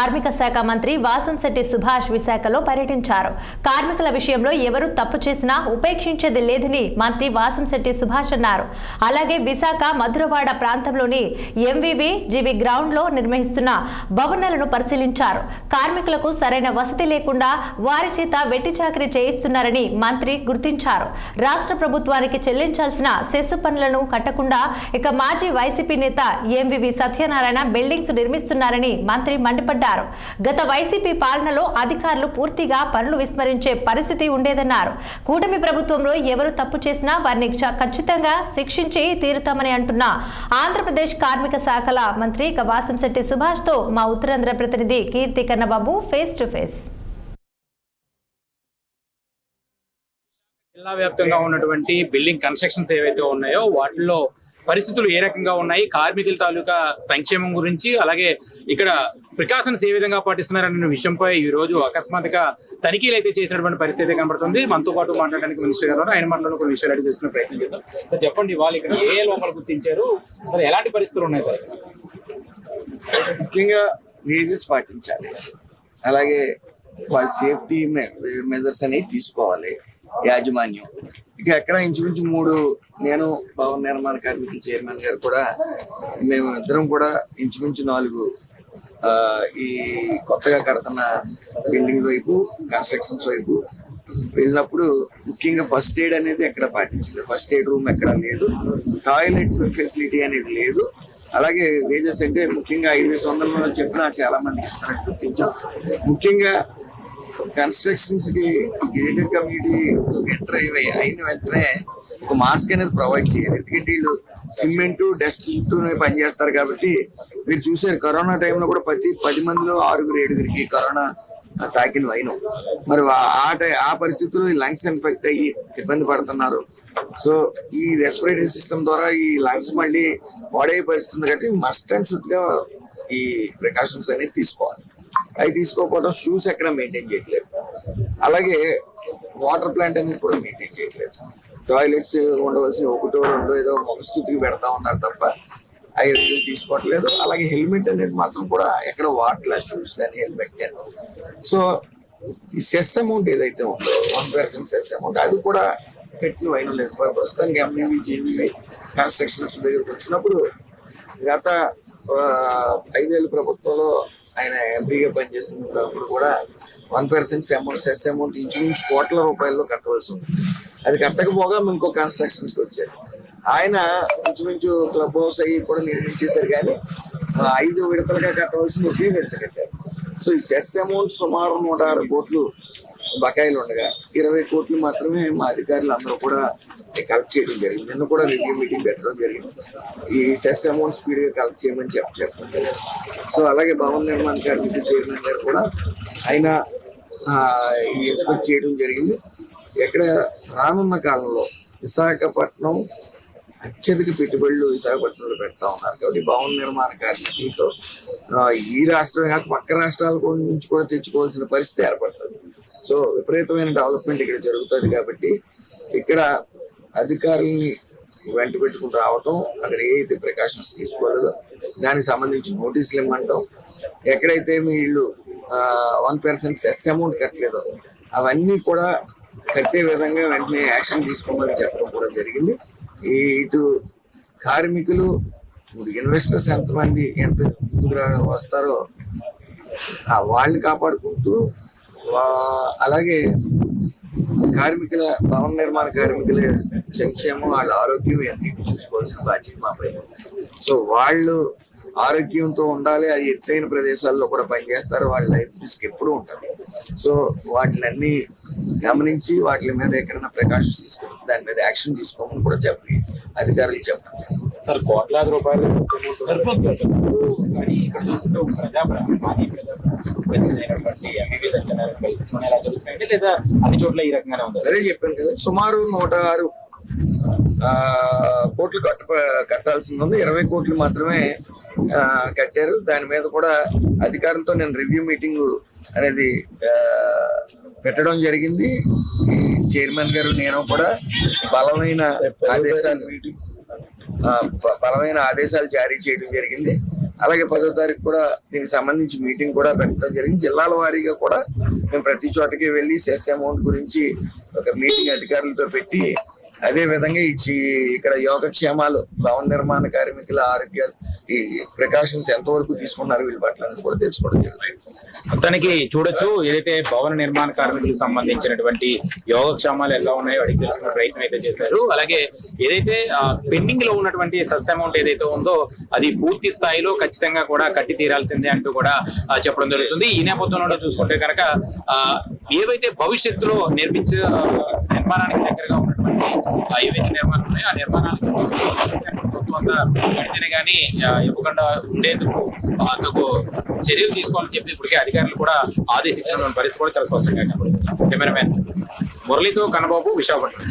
కార్మిక శాఖ మంత్రి వాసంశెట్టి సుభాష్ విశాఖలో పర్యటించారు. కార్మికుల విషయంలో ఎవరు తప్పు చేసినా ఉపేక్షించేది లేదని మంత్రి వాసంశెట్టి సుభాష్ అన్నారు. అలాగే విశాఖ మధురవాడ ప్రాంతంలోని ఎంవివి జీబీ గ్రౌండ్ లో నిర్వహిస్తున్న భవనాలను పరిశీలించారు. కార్మికులకు సరైన వసతి లేకుండా వారి చేత వెట్టి చాకరీ చేయిస్తున్నారని మంత్రి గుర్తించారు. రాష్ట్ర ప్రభుత్వానికి చెల్లించాల్సిన సెస్ పనులను కట్టకుండా ఇక మాజీ వైసీపీ నేత ఎంవివి సత్యనారాయణ బిల్డింగ్స్ నిర్మిస్తున్నారని మంత్రి మండిపడ్డారు. గత వైసీపీ పాలనలో అధికారులు పూర్తిగా పనులు విస్మరించే పరిస్థితి ఉండేదన్నారు. కూటమి ప్రభుత్వంలో ఎవరు తప్పు చేసినా వారిని ఖచ్చితంగా శిక్షించి తీరుతామని అంటున్న ఆంధ్రప్రదేశ్ కార్మిక శాఖల మంత్రి వాసంశెట్టి సుభాష్ తో మా ఉత్తరాంధ్ర ప్రతినిధి కీర్తి కన్నబాబు ఫేస్ టు ఫేస్. జిల్లా వ్యాప్తంగా ఉన్నటువంటి బిల్డింగ్ కన్స్ట్రక్షన్స్ ఏవైతే ఉన్నాయో వాటిలో పరిస్థితులు ఏ రకంగా ఉన్నాయి, కార్మికుల తాలూకా సంక్షేమం గురించి, అలాగే ఇక్కడ ప్రికాషన్స్ ఏ విధంగా పాటిస్తున్నారనే విషయంపై ఈ రోజు అకస్మాత్తుగా తనిఖీలు అయితే చేసినటువంటి పరిస్థితి కనబడుతుంది. మనతో పాటు మాట్లాడడానికి మినిస్టర్ గారు ఆయన మాటలను కొన్ని విషయాలు అడిగి చేసుకునే ప్రయత్నం చేద్దాం. సార్ చెప్పండి, వాళ్ళు ఇక్కడ ఏ లోపాలు గుర్తించారు, అసలు ఎలాంటి పరిస్థితులు ఉన్నాయి సార్? ముఖ్యంగా వేజెస్ పాటించాలి, అలాగే వాళ్ళ సేఫ్టీ మెజర్స్ అనేవి తీసుకోవాలి యాజమాన్యం. ఇక ఎక్కడ ఇంచుమించు 3 నేను భవన నిర్మాణ కార్మికుల చైర్మన్ గారు కూడా మేము ఇద్దరం కూడా ఇంచుమించు 4 ఈ కొత్తగా కడుతున్న బిల్డింగ్ వైపు కన్స్ట్రక్షన్స్ వైపు వెళ్ళినప్పుడు ముఖ్యంగా ఫస్ట్ ఎయిడ్ అనేది ఎక్కడ పాటించలేదు. ఫస్ట్ ఎయిడ్ రూమ్ ఎక్కడ లేదు, టాయిలెట్ ఫెసిలిటీ అనేది లేదు. అలాగే వేజెస్ అంటే ముఖ్యంగా 500 చెప్పినా చాలా మందికి ఇస్తున్నట్టు గుర్తించాం. ముఖ్యంగా కన్స్ట్రక్షన్స్ కి గేటెడ్ కమ్యూనిటీ ఎంటర్ అయిన వెంటనే ఒక మాస్క్ అనేది ప్రొవైడ్ చేయాలి. ఎందుకంటే వీళ్ళు సిమెంట్ డస్ట్ చుట్టూ పనిచేస్తారు కాబట్టి మీరు చూసారు కరోనా టైంలో కూడా ప్రతి 10 మందిలో 6-7 కరోనా తాకిన అయినాం. మరి ఆ పరిస్థితుల్లో ఈ లంగ్స్ ఇన్ఫెక్ట్ అయ్యి ఇబ్బంది పడుతున్నారు. సో ఈ రెస్పిరేటరీ సిస్టమ్ ద్వారా ఈ లంగ్స్ మళ్ళీ వాడే పరిస్థితుంది కాబట్టి మస్ట్ అండ్ షుడ్ గా ఈ ప్రికాషన్స్ అనేది తీసుకోవాలి. అవి తీసుకోకపోవడం షూస్ ఎక్కడ మెయింటైన్ చేయట్లేదు, అలాగే వాటర్ ప్లాంట్ అనేది కూడా మెయింటైన్ చేయట్లేదు. టాయిలెట్స్ ఉండవలసిన 1-2 ఏదో మొగస్థుతికి పెడతా ఉన్నారు తప్ప అవి తీసుకోవట్లేదు. అలాగే హెల్మెట్ అనేది మాత్రం కూడా ఎక్కడ వాడట్లేదు, షూస్ కానీ హెల్మెట్ కానీ. సో ఈ సెస్ అమౌంట్ ఏదైతే ఉందో 1% సెస్ అమౌంట్ అది కూడా కట్టిన అయిన లేదు. ప్రస్తుతానికి ఎంబీవీ జీబీవీ కన్స్ట్రక్షన్స్ దగ్గరకు వచ్చినప్పుడు గత 5 ఏళ్ళ ప్రభుత్వంలో ఆయన ఎంపీగా పనిచేసినప్పుడు కూడా 1% సెస్ అమౌంట్ ఇంచుమించు కోట్ల రూపాయల్లో కట్టవలసి ఉంది. అది కట్టకపోగా ఇంకో కన్స్ట్రక్షన్స్కి వచ్చారు. ఆయన ఇంచుమించు క్లబ్ హౌస్ అయ్యి కూడా నిర్మించేశారు, కానీ 5 విడతలుగా కట్టవలసింది ఒకే విడత కట్టారు. సో ఈ సెస్ అమౌంట్ సుమారు 106 కోట్లు బకాయిలు ఉండగా 20 కోట్లు మాత్రమే మా అధికారులు అందరూ కూడా కలెక్ట్ చేయడం జరిగింది. నిన్న కూడా రివ్యూ మీటింగ్ పెట్టడం జరిగింది. ఈ సెస్ అమౌంట్ స్పీడ్ గా కలెక్ట్ చేయమని చెప్పడం జరిగింది. సో అలాగే భవన నిర్మాణ కార్మికుల చైర్మన్ గారు కూడా ఆయన ఈ ఇన్స్పెక్ట్ చేయడం జరిగింది. ఎక్కడ రానున్న కాలంలో విశాఖపట్నం అత్యధిక పెట్టుబడులు విశాఖపట్నంలో పెడతా ఉన్నారు కాబట్టి భవన నిర్మాణ కార్మికులతో ఈ రాష్ట్రం కాక పక్క రాష్ట్రాల నుంచి కూడా తెచ్చుకోవాల్సిన పరిస్థితి ఏర్పడుతుంది. సో విపరీతమైన డెవలప్మెంట్ ఇక్కడ జరుగుతుంది కాబట్టి ఇక్కడ అధికారుల్ని వెంట పెట్టుకుని రావటం, అక్కడ ఏదైతే ప్రికాషన్స్ తీసుకోలేదో దానికి సంబంధించి నోటీసులు ఇమ్మంటాం, ఎక్కడైతే వీళ్ళు 1% సెస్ అమౌంట్ కట్టలేదో అవన్నీ కూడా కట్టే విధంగా వెంటనే యాక్షన్ తీసుకోమని చెప్పడం కూడా జరిగింది. ఇటు కార్మికులు ఇన్వెస్టర్స్ ఎంత ముందుకు వస్తారో వాళ్ళని కాపాడుకుంటూ అలాగే కార్మికుల భవన నిర్మాణ కార్మికుల సంక్షేమం వాళ్ళ ఆరోగ్యం అన్ని చూసుకోవాల్సిన బాధ్యత మా పైన. సో వాళ్ళు ఆరోగ్యంతో ఉండాలి, అది ఎత్తైన ప్రదేశాల్లో కూడా పనిచేస్తారు, వాళ్ళ లైఫ్ రిస్క్ ఎప్పుడూ ఉంటారు. సో వాటిని గమనించి వాటి మీద ఎక్కడైనా ప్రికాషన్స్ తీసుకుని దాని మీద యాక్షన్ తీసుకోమని కూడా చెప్పి అధికారులు చెప్పండి. సార్ కోట్లాది రూపాయలు లేదా అన్ని చోట్ల ఈ రకంగానే ఉంది? అదే చెప్పాను కదా, సుమారు 106 కోట్లు కట్టాల్సింది ఉంది. 20 కోట్లు మాత్రమే కట్టారు. దాని మీద కూడా అధికారులతో నేను రివ్యూ మీటింగ్ అనేది పెట్టడం జరిగింది. చైర్మన్ గారు నేను కూడా బలమైన ఆదేశాలు జారీ చేయడం జరిగింది. అలాగే 10వ తారీఖు కూడా దీనికి సంబంధించి మీటింగ్ కూడా పెట్టడం జరిగింది. జిల్లాల వారీగా కూడా మేము ప్రతి చోటకి వెళ్ళి సెస్ అమౌంట్ గురించి ఒక మీటింగ్ అధికారులతో పెట్టి, అదే విధంగా ఇక్కడ యోగక్షేమాలు, భవన నిర్మాణ కార్మికుల ఆరోగ్యాలు, ఈ ప్రికాషన్స్ ఎంతవరకు తీసుకున్నారు వీళ్ళ పట్ల అనేది కూడా తెలుసుకోవడం జరుగుతుంది. మొత్తానికి చూడొచ్చు, ఏదైతే భవన నిర్మాణ కార్మికులకు సంబంధించినటువంటి యోగక్షేమాలు ఎలా ఉన్నాయో అడిగి తెలుసుకునే ప్రయత్నం అయితే చేశారు. అలాగే ఏదైతే పెండింగ్ లో ఉన్నటువంటి సెస్ అమౌంట్ ఏదైతే ఉందో అది పూర్తి స్థాయిలో ఖచ్చితంగా కూడా కట్టి తీరాల్సిందే అంటూ కూడా చెప్పడం జరుగుతుంది. ఈ నేపథ్యంలో చూసుకుంటే కనుక ఏవైతే భవిష్యత్తులో నిర్మాణానికి దగ్గరగా ఉన్నటువంటి ఏవైతే నిర్మాణాలు ఉన్నాయో ఆ నిర్మాణాలకు పడితేనే కానీ ఇవ్వకుండా ఉండేందుకు అందుకు చర్యలు తీసుకోవాలని చెప్పి ఇప్పటికే అధికారులు కూడా ఆదేశించిన పరిస్థితి కూడా చాలా స్పష్టంగా కనబడుతుంది. కెమెరామెన్ మురళితో కన్నబాబు, విశాఖపట్నం.